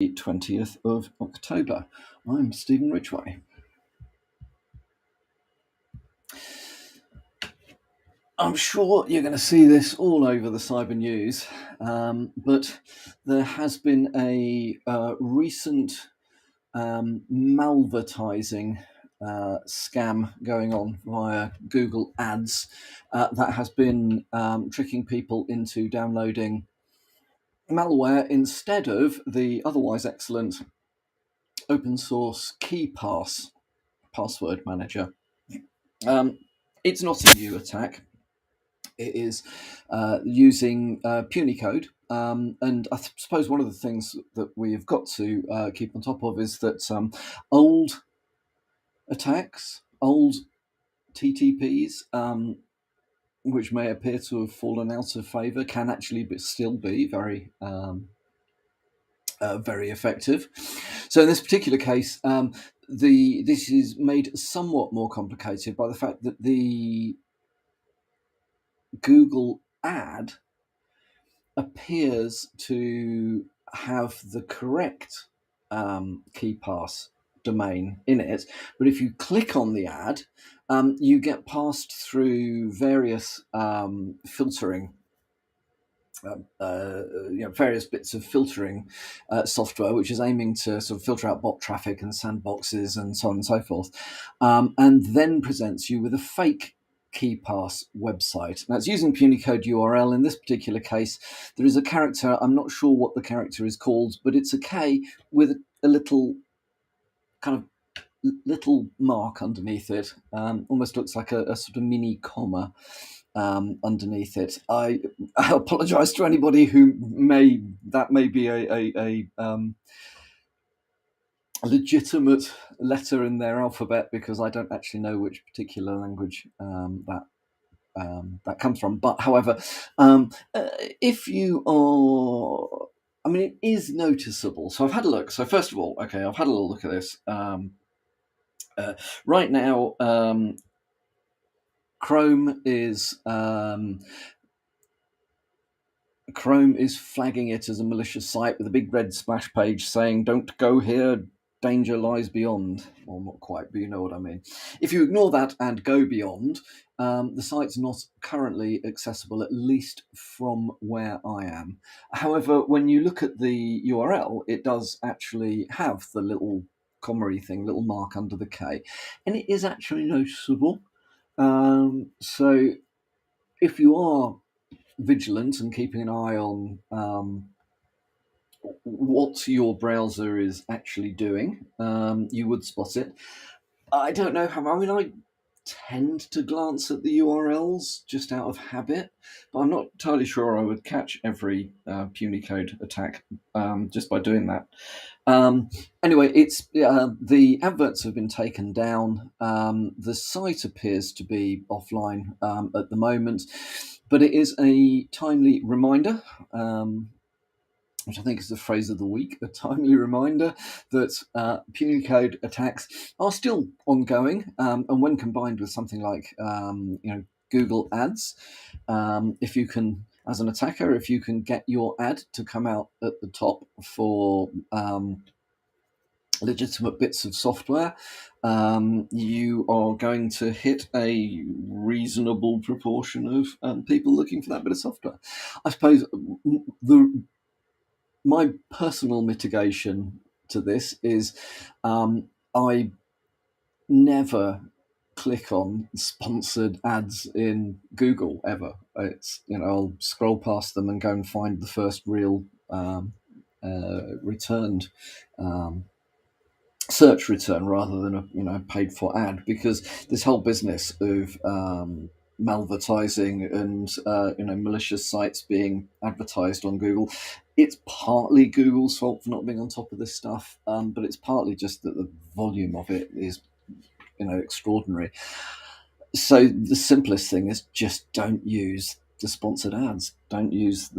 20th of October. I'm Stephen Ridgway. I'm sure you're going to see this all over the cyber news, but there has been a recent malvertising scam going on via Google Ads that has been tricking people into downloading malware instead of the otherwise excellent open source KeePass password manager. It's not a new attack. It is using Punycode. And I suppose one of the things that we have got to keep on top of is that old attacks, old TTPs, which may appear to have fallen out of favour, can actually still be very very effective. So in this particular case, this is made somewhat more complicated by the fact that the Google ad appears to have the correct KeePass domain in it, but if you click on the ad, you get passed through various filtering various bits of filtering software, which is aiming to sort of filter out bot traffic and sandboxes and so on and so forth, and then presents you with a fake KeePass website. Now, it's using Punycode URL. In this particular case, there is a character. I'm not sure what the character is called, but it's a K with a little kind of little mark underneath it. Almost looks like a sort of mini comma underneath it. I apologise to anybody who may be a legitimate letter in their alphabet, because I don't actually know which particular language that comes from. But however, if you are, I mean, it is noticeable. So I've had a look. So first of all, okay, I've had a little look at this. Right now, Chrome is flagging it as a malicious site with a big red splash page saying, "Don't go here, danger lies beyond." Well, not quite, but you know what I mean. If you ignore that and go beyond, the site's not currently accessible, at least from where I am. However, when you look at the URL, it does actually have the little comma thing, little mark under the K, and it is actually noticeable. So if you are vigilant and keeping an eye on what your browser is actually doing, you would spot it. I don't know how. I mean, I tend to glance at the URLs just out of habit, but I'm not entirely sure I would catch every Punycode attack just by doing that. Anyway, it's the adverts have been taken down. The site appears to be offline at the moment, but it is a timely reminder, which I think is the phrase of the week, a timely reminder that Punycode attacks are still ongoing, and when combined with something like Google Ads, if you can, as an attacker, if you can get your ad to come out at the top for legitimate bits of software, you are going to hit a reasonable proportion of people looking for that bit of software. I suppose my personal mitigation to this is I never click on sponsored ads in Google ever. It's, I'll scroll past them and go and find the first real returned search return rather than a paid for ad, because this whole business of malvertising and malicious sites being advertised on Google, it's partly Google's fault for not being on top of this stuff, but it's partly just that the volume of it is extraordinary. So the simplest thing is just don't use the sponsored ads. Don't use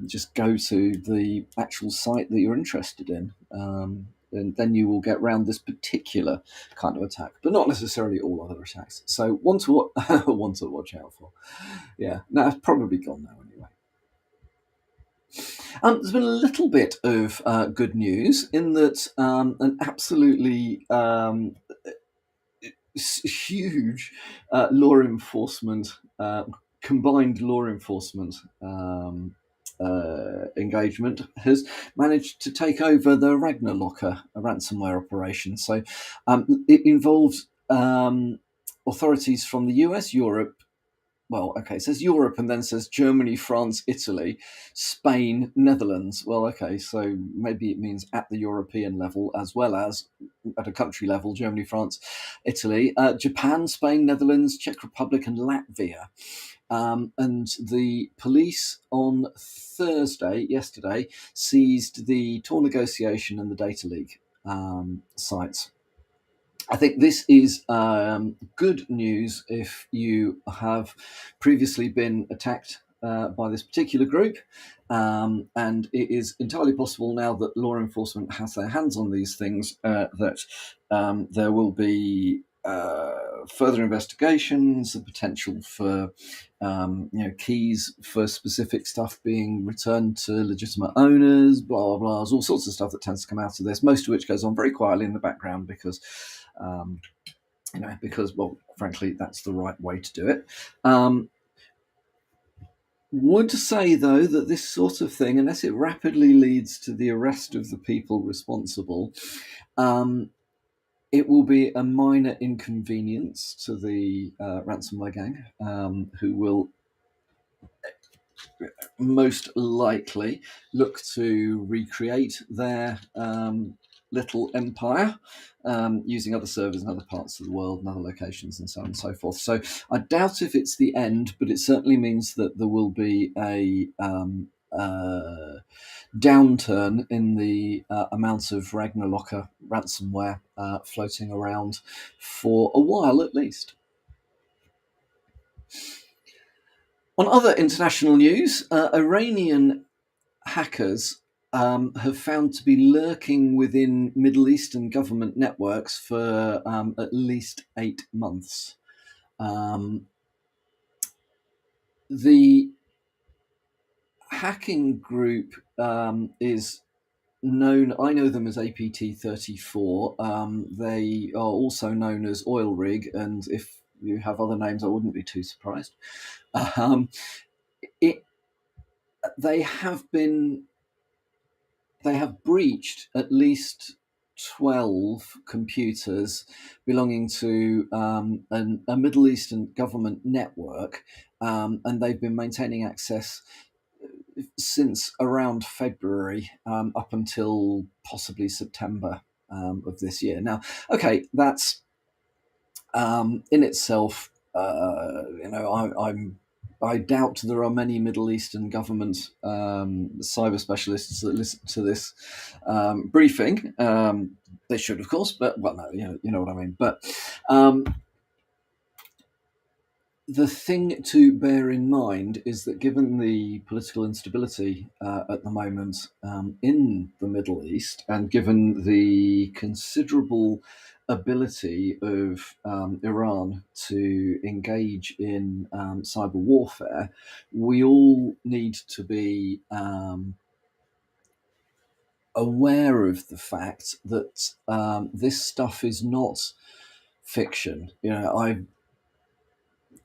just go to the actual site that you're interested in. And then you will get around this particular kind of attack, but not necessarily all other attacks. So one to one to watch out for. Yeah, no, it's probably gone now anyway. There's been a little bit of good news in that an absolutely huge law enforcement, combined law enforcement engagement has managed to take over the Ragnarlocker, a ransomware operation. So it involves authorities from the US, Europe, well, okay, it says Europe and then says Germany, France, Italy, Spain, Netherlands. Well, okay, so maybe it means at the European level as well as at a country level, Germany, France, Italy, Japan, Spain, Netherlands, Czech Republic, and Latvia. And the police on yesterday, seized the Tor negotiation and the data leak sites. I think this is good news if you have previously been attacked by this particular group. And it is entirely possible now that law enforcement has their hands on these things that there will be further investigations, the potential for keys for specific stuff being returned to legitimate owners, blah blah blah. There's all sorts of stuff that tends to come out of this, most of which goes on very quietly in the background because well, frankly, that's the right way to do it. Would say, though, that this sort of thing, unless it rapidly leads to the arrest of the people responsible, it will be a minor inconvenience to the ransomware gang, who will most likely look to recreate their little empire using other servers in other parts of the world and other locations and so on and so forth. So I doubt if it's the end, but it certainly means that there will be a downturn in the amount of Ragnarlocker ransomware floating around for a while at least. On other international news, Iranian hackers have found to be lurking within Middle Eastern government networks for at least 8 months. The hacking group is known, I know them as APT34. They are also known as Oil Rig, and if you have other names, I wouldn't be too surprised. They have breached at least 12 computers belonging to a Middle Eastern government network, and they've been maintaining access since around February up until possibly September of this year. Now, okay, that's in itself, I doubt there are many Middle Eastern government cyber specialists that listen to this briefing. They should, of course, but well, no, you know what I mean. But the thing to bear in mind is that given the political instability at the moment in the Middle East, and given the considerable ability of Iran to engage in cyber warfare, we all need to be aware of the fact that this stuff is not fiction.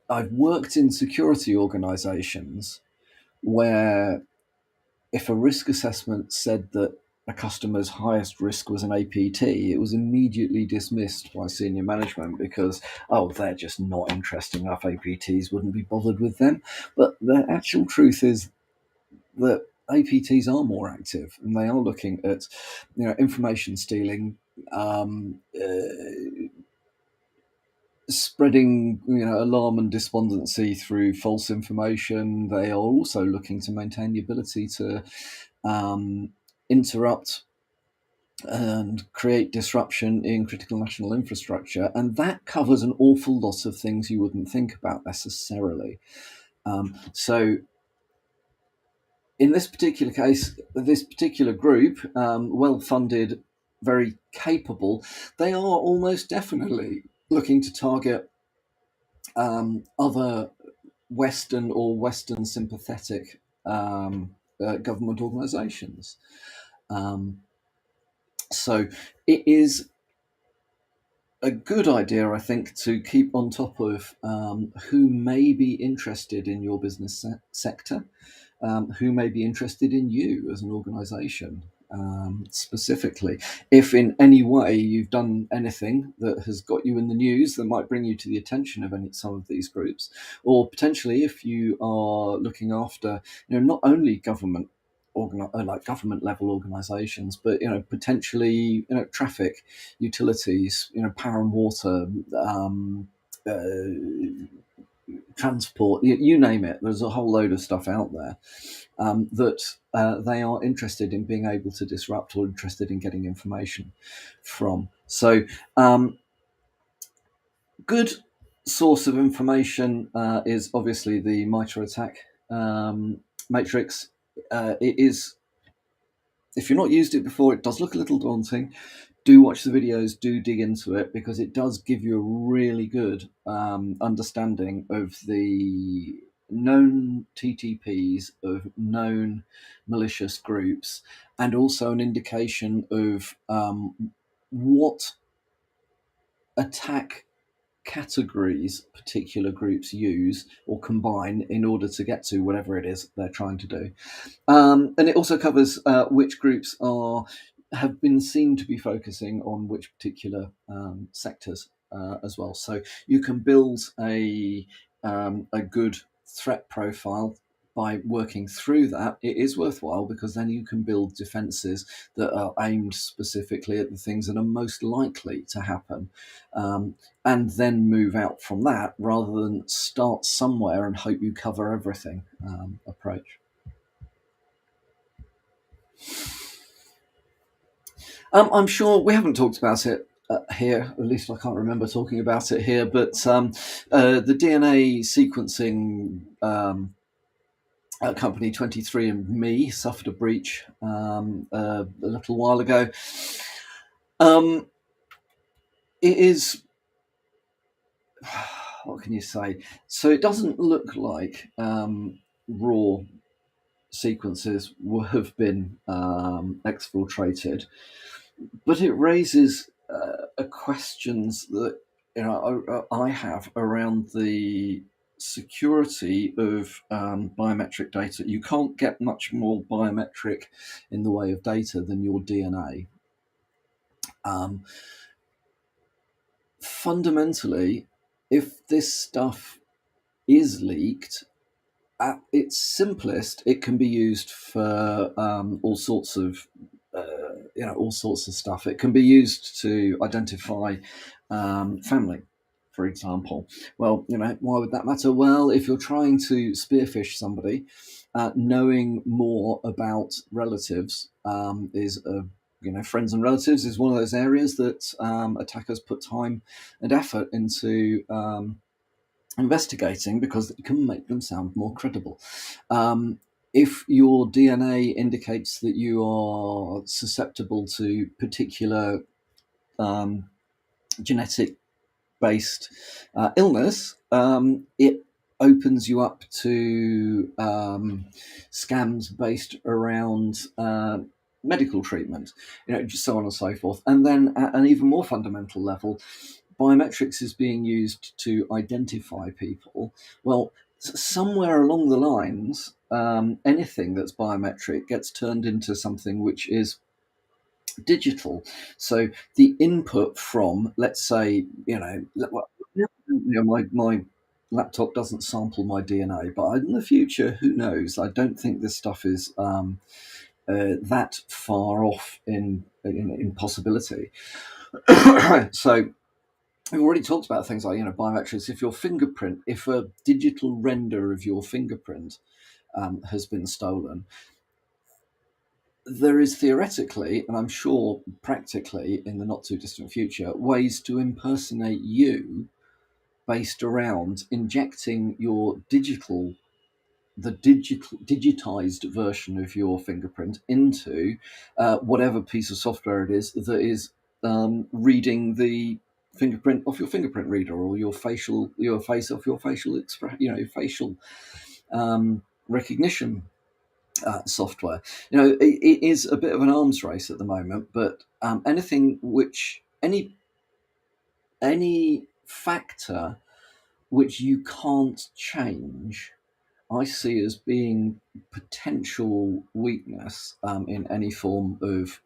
I've worked in security organizations where if a risk assessment said that a customer's highest risk was an APT, it was immediately dismissed by senior management because, they're just not interesting enough. APTs wouldn't be bothered with them. But the actual truth is that APTs are more active and they are looking at, information stealing, spreading alarm and despondency through false information. They are also looking to maintain the ability to interrupt and create disruption in critical national infrastructure, and that covers an awful lot of things you wouldn't think about necessarily. So in this particular case, this particular group, well-funded, very capable, they are almost definitely looking to target other Western or Western sympathetic government organisations. So it is a good idea, I think, to keep on top of who may be interested in your business sector, who may be interested in you as an organisation. Specifically, if in any way you've done anything that has got you in the news that might bring you to the attention of some of these groups, or potentially if you are looking after, not only like government level organisations, but potentially traffic, utilities, power and water, transport, you name it. There's a whole load of stuff out there that they are interested in being able to disrupt or interested in getting information from. So good source of information is obviously the MITRE ATT&CK matrix. It is, if you're not used it before, it does look a little daunting. Do watch the videos, do dig into it, because it does give you a really good understanding of the known TTPs, of known malicious groups, and also an indication of what attack categories particular groups use or combine in order to get to whatever it is they're trying to do. And it also covers which groups have been seen to be focusing on which particular sectors as well. So you can build a good threat profile by working through that. It is worthwhile because then you can build defenses that are aimed specifically at the things that are most likely to happen, and then move out from that rather than start somewhere and hope you cover everything approach. I'm sure we haven't talked about it here, at least I can't remember talking about it here, but the DNA sequencing company 23andMe suffered a breach a little while ago. It is, what can you say? So it doesn't look like raw sequences have been exfiltrated, but it raises questions that I have around the security of biometric data. You can't get much more biometric in the way of data than your DNA. Fundamentally, if this stuff is leaked, at its simplest, it can be used for all sorts of stuff. It can be used to identify family, for example. Well, why would that matter? Well, if you're trying to spearfish somebody, knowing more about relatives is friends and relatives is one of those areas that attackers put time and effort into investigating, because it can make them sound more credible. If your DNA indicates that you are susceptible to particular genetic based illness, it opens you up to scams based around medical treatment, just so on and so forth. And then at an even more fundamental level, biometrics is being used to identify people. Well, somewhere along the lines, anything that's biometric gets turned into something which is digital. So the input from, let's say, my laptop doesn't sample my DNA, but in the future, who knows? I don't think this stuff is that far off in possibility. So we've already talked about things like biometrics. If a digital render of your fingerprint has been stolen, there is theoretically, and I'm sure practically in the not too distant future, ways to impersonate you based around injecting the digitized version of your fingerprint into whatever piece of software it is that is reading the fingerprint off your fingerprint reader, or your face off your facial recognition software. It is a bit of an arms race at the moment, but anything which any factor which you can't change, I see as being potential weakness in any form of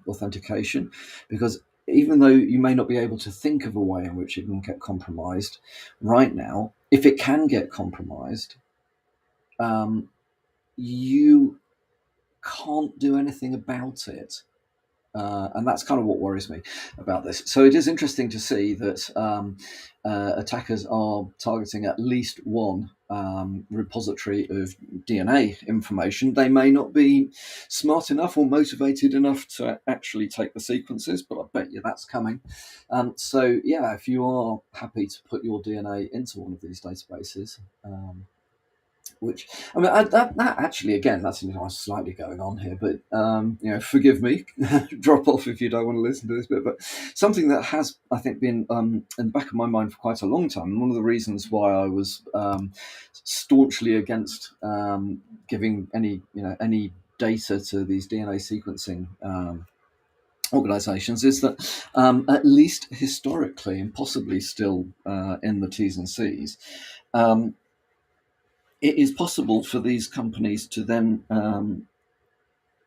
authentication, because even though you may not be able to think of a way in which it can get compromised right now, if it can get compromised, you can't do anything about it. And that's kind of what worries me about this. So it is interesting to see that attackers are targeting at least one repository of DNA information. They may not be smart enough or motivated enough to actually take the sequences, but I bet you that's coming. So yeah, if you are happy to put your DNA into one of these databases, which I mean, that actually, again, that's slightly going on here, but forgive me, drop off if you don't want to listen to this bit. But something that has, I think, been in the back of my mind for quite a long time, and one of the reasons why I was staunchly against giving any data to these DNA sequencing organisations, is that at least historically, and possibly still in the T's and C's. It is possible for these companies to then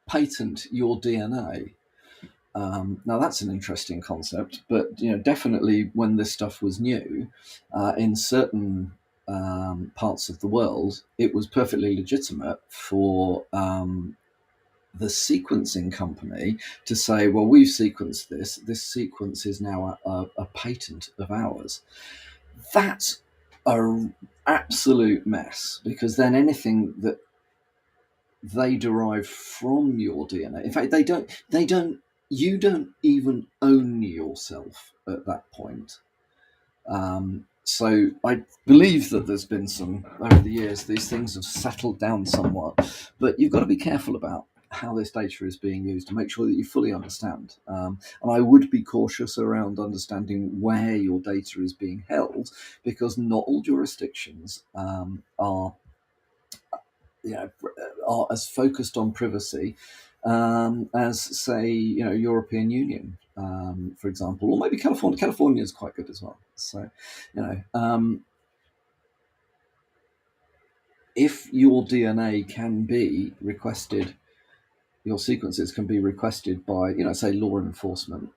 patent your DNA. Now that's an interesting concept, but definitely when this stuff was new, in certain parts of the world, it was perfectly legitimate for the sequencing company to say, well, we've sequenced this. This sequence is now a patent of ours. That's a absolute mess, because then anything that they derive from your DNA, in fact, you don't even own yourself at that point. So I believe that there's been some, over the years, these things have settled down somewhat, but you've got to be careful about how this data is being used to make sure that you fully understand. And I would be cautious around understanding where your data is being held, because not all jurisdictions are as focused on privacy as, say, European Union, for example, or maybe California. California is quite good as well. So, if your DNA can be requested, your sequences can be requested by, say, law enforcement.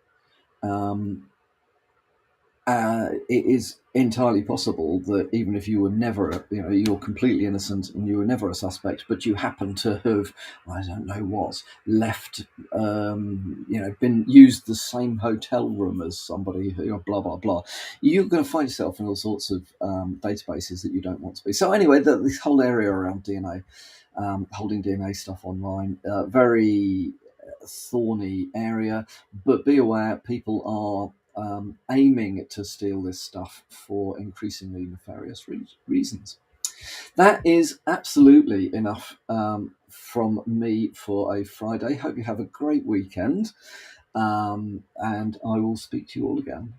It is entirely possible that even if you were never, you're completely innocent and you were never a suspect, but you happen to have, I don't know what, left, been used the same hotel room as somebody who, blah, blah, blah, you're going to find yourself in all sorts of databases that you don't want to be. So anyway, this whole area around DNA, holding DNA stuff online, very thorny area, but be aware, people are aiming to steal this stuff for increasingly nefarious reasons. That is absolutely enough from me for a Friday. Hope you have a great weekend, and I will speak to you all again